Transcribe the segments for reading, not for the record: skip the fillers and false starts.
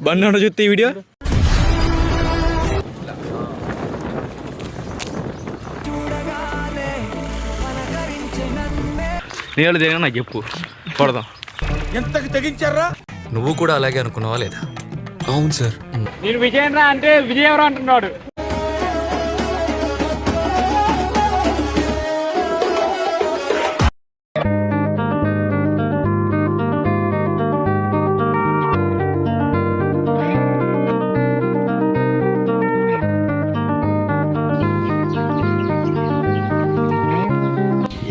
బండి ఉండ చూస్తే ఈ వీడియో నేను దిగా నాకు చెప్పు కొడదాం. ఎంతకు తెగించారా? నువ్వు కూడా అలాగే అనుకున్నావా లేదా? అవును సార్. నేను విజయేంద్ర అంటే విజయవరం అంటున్నాడు.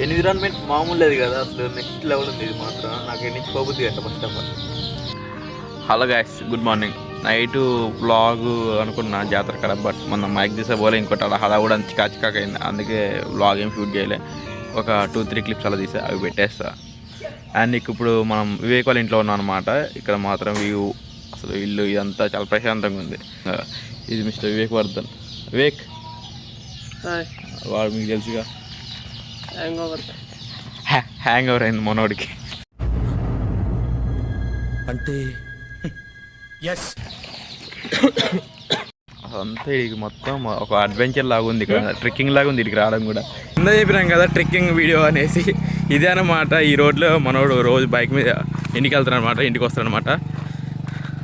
ఎన్విరాన్మెంట్ మామూలు లేదు కదా, అసలు నెక్స్ట్ లెవెల్ ఉంది. ఇది మాత్రం నాకు ఎన్నించి పోబుద్ది కదా first of all. Hello guys, good morning. Night vlog అనుకున్నా జాతర కదా, బట్ మొన్న మైక్ తీసే పోలే, ఇంకోటి అలా కూడా చికాచికాక అయింది. అందుకే వ్లాగ్ ఏం షూట్ చేయలే. ఒక 2-3 క్లిప్స్ అలా తీసా, అవి పెట్టేస్తా. అండ్ ఇప్పుడు మనం వివేక్ వాళ్ళ ఇంట్లో ఉన్నాం అనమాట. ఇక్కడ మాత్రం వ్యూ, అసలు ఇల్లు ఇదంతా చాలా ప్రశాంతంగా ఉంది. ఇది మిస్టర్ వివేక్ వర్ధన్. వివేక్ వాడు మీకు తెలుసుగా, హ్యాంగ్ ఓవర్ అయింది మనోడికి. అంటే అదంతా ఇది మొత్తం ఒక అడ్వెంచర్ లాగా ఉంది, ఇక్కడ ట్రెక్కింగ్ లాగా ఉంది. ఇక్కడికి రావడం కూడా కింద చెప్పినాం కదా ట్రెక్కింగ్ వీడియో అనేసి. ఇదే అనమాట. ఈ రోడ్లో మనోడు రోజు బైక్ మీద ఇంటికి వెళ్తారనమాట, ఇంటికి వస్తారనమాట.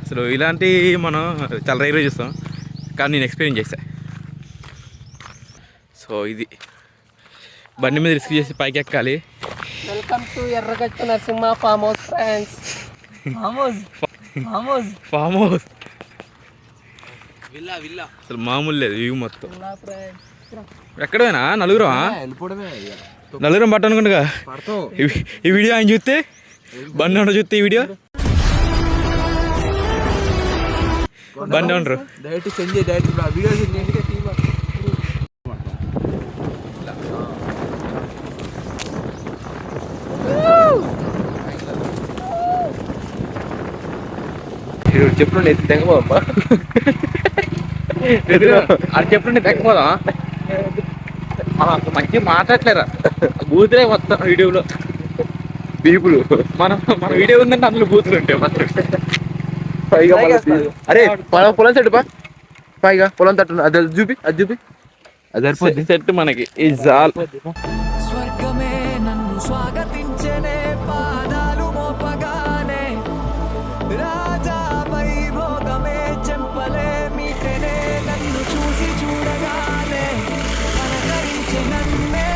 అసలు ఇలాంటి మనం చాలా రేర్ చూస్తాం, కానీ నేను ఎక్స్పీరియన్స్ చేశా. సో ఇది బండి మీద రిస్క్ చేసి పైకి ఎక్కాలి. Welcome to Erragattu Narasimha farm house friends. Farm house అసలు మామూలు లేదు వ్యూ మొత్తం. ఎక్కడైనా నలుగురం పట్ట అనుకుంటా. ఈ వీడియో ఆయన చూస్తే బండి ఉండరు, చూస్తే ఈ వీడియో బండి ఉండరు. చెప్పు తెగపోదమ్మా, అది చెప్పండి తెగపోదా. మంచిగా మాట్లాడలేరా, బూతులే మొత్తం వీడియోలో. బీపులు మన వీడియో ఉందంటే అందులో బూతులు ఉంటాయి మాత్రం. అరే పొలం సెట్ పైగా పొలం తట్టు, అది చూపి అది సరిపోద్ది సెట్ మనకి. ఈ జాల్ స్వర్గమే నన్ను స్వాగతించనే పాదాలు మోపగానే, రాజా వైభోగమే చెంపలే మీటనే నన్ను చూసి చూడగానే పలకరించనన్నే.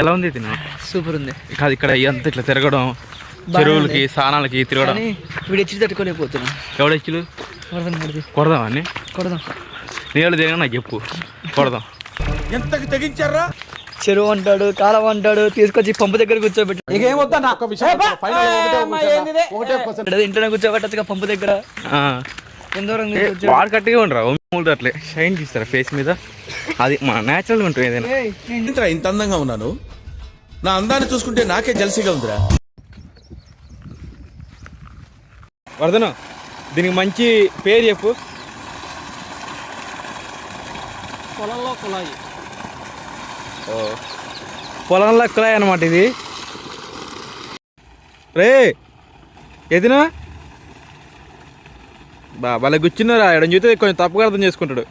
ఎలా ఉంది తిన? సూపర్ ఉంది. కాదు ఇక్కడ అంత ఇట్లా తిరగడం, చెరువులకి స్నానాలకి తిరగడం. వీడు ఎచ్చి తట్టుకోలేకపోతున్నా. ఎవడెచ్చులు కొడదాం అని కొడదాం. నేను దిగా నాకు చెప్పు కొడదాం. ఎంతకు తెగించారా? చెరువు అంటాడు, కాలం అంటాడు, తీసుకొచ్చి పంపు దగ్గర కూర్చోబెట్టాడు. ఇంట్లోనే కూర్చోబెట్టచ్చుగా పంపు దగ్గర. వాడు కట్టిగా ఉండరా మూడు అట్లే షైన్ తీస్తారా ఫేస్ మీద, అది మన న్యాచురల్గా ఉంటుంది. ఏదైనా ఇంత అందంగా ఉన్నాను, నా అందాన్ని చూసుకుంటే నాకే జలసిగా ఉందిరా. వర్ధను, దీనికి మంచి పేరు చెప్పు. పొలంలో కుళాయి. పొలంలో కుళాయి అనమాట ఇది. రే ఎదినా భలే కూర్చున్నారా, ఎడం చూస్తే కొంచెం తప్పుగా అర్థం చేసుకుంటాడు.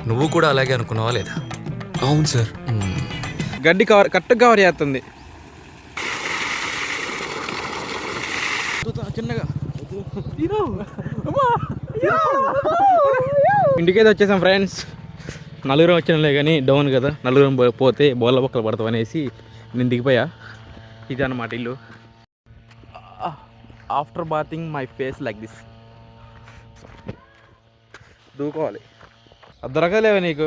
నువ్వు కూడా అలాగే అనుకున్నావా లేదా? అవును సార్. గడ్డి కరెక్ట్గా కవర్ చేస్తుంది. చిన్నగా ఇంటికైతే వచ్చేసాం ఫ్రెండ్స్. నలుగురం వచ్చినలే కానీ డౌన్ కదా, నలుగురం పోతే బోళ్ళ బొక్కలు పడతాం అనేసి నేను దిగిపోయా. ఇది అన్నమాట ఇల్లు. After bathing my face like this. దూకోవాలి. అది దొరకలేవా నీకు?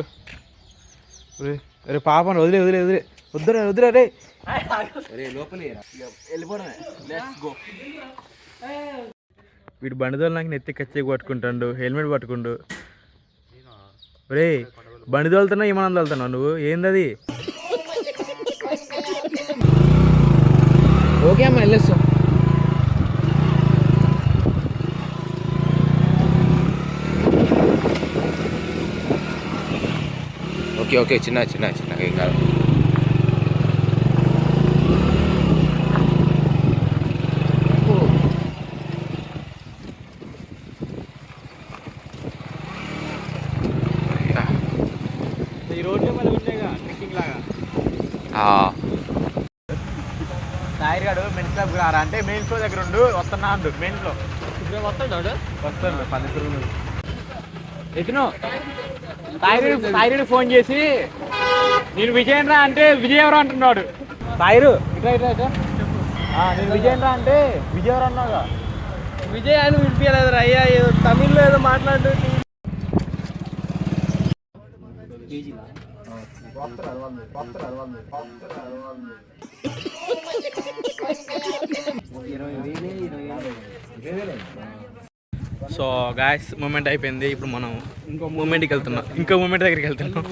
రే పాపని వదిలే వదిలే వదిలే వద్దురా వద్దురా రే లోపలే వెళ్ళిపోవడమే. Let's go. వీడు బండిదోలు నాకు నెత్తి కచ్చేకి పట్టుకుంటాడు, హెల్మెట్ పట్టుకుండు. రే బండి తోలుతున్నా ఏమన్నా తోలుతున్నావు నువ్వు? ఏందది? ఓకే అమ్మా వెళ్ళొస్తాం. ఓకే ఓకే చిన్న ఏం కాదు. అంటే మెయిన్ షో దగ్గర ఉండు, వస్తున్నా అండు మెయిన్ షో వస్తాడు 10 ఎత్తును తాయిరుడు ఫోన్ చేసి నేను విజయేంద్ర అంటే విజయవరం అంటున్నాడు. తాయిరు నేను విజయేంద్ర అంటే విజయవరం అన్నావుగా. విజయ్ అని వినిపించలేదు అయ్యా, ఏదో తమిళ్లో ఏదో మాట్లాడు. సో గాయస్ మూమెంట్ అయిపోయింది. ఇప్పుడు మనం ఇంకో మూమెంట్కి వెళ్తున్నాం, ఇంకో మూమెంట్ దగ్గరికి వెళ్తున్నాం.